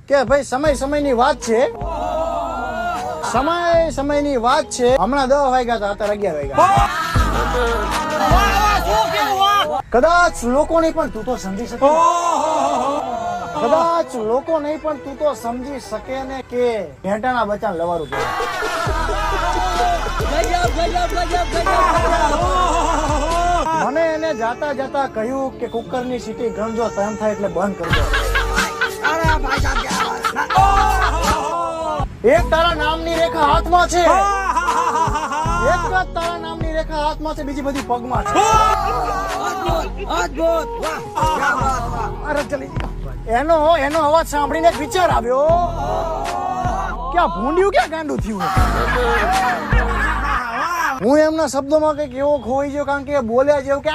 કે ભાઈ સમયની વાત છે, સમયની વાત છે. હમણાં 10 વાગ્યા હતા, અત્યારે 11 વાગ્યા. કદાચ લોકો નહીં પણ તું તો સમજી શકે, કદાચ લોકો નહીં પણ તું તો સમજી શકે ને કે ઘેટાના બચ્ચાને લવારું કહેવાય. મને એને જાતા જાતા કહ્યું કે કુકરની સીટી ગણજો, તેમ થાય એટલે બંધ કરજો. એક તારા નામની રેખા હાથમાં છે, એક જ તારા નામની રેખા હાથમાં છે, બીજી બધી પગમાં છે. અરે ચલી એનો અવાજ સાંભળીને એક વિચાર આવ્યો કે આ ભૂંડિયું ક્યાં ગાંડું થયું. હું એમના શબ્દોમાં કઈક એવો ખોઈ ગયો, કારણ કે બોલ્યા જેવું કે